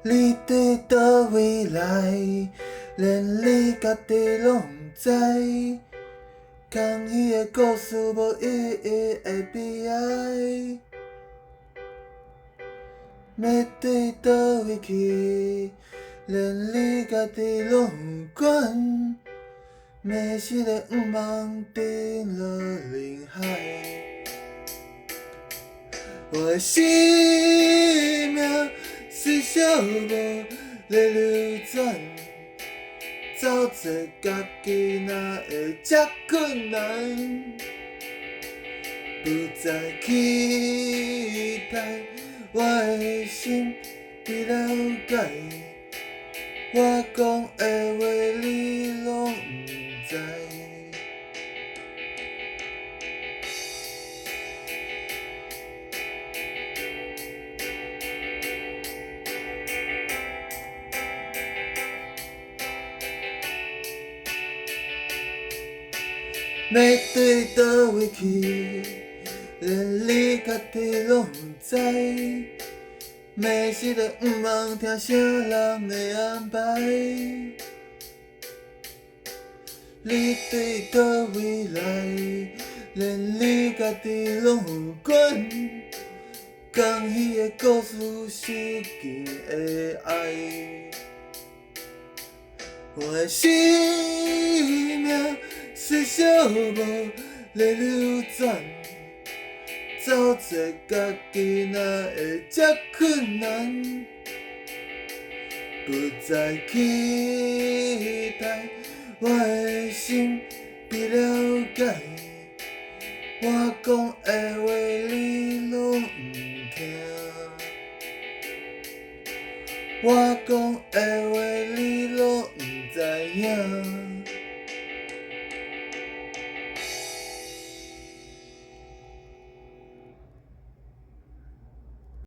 你对倒位来，连你家己拢毋知。讲迄个故事无意义的悲哀，要对倒位去，连你家己拢毋管。迷失的欲望沉落人海，我的生命是小无在流转，走做家己哪会这困难？不再期待，我的心被了解，我讲的话你拢毋知。要对倒位去，连你家己拢毋知。迷失的欲望，听啥人的安排？你对倒位来，连你家己拢有管。讲迄个故事失禁的爱，我的生命是小无在流转，走做家己哪会这困难？不再期待，我的心被了解，我讲的话你拢毋听，我讲的话你拢毋知影。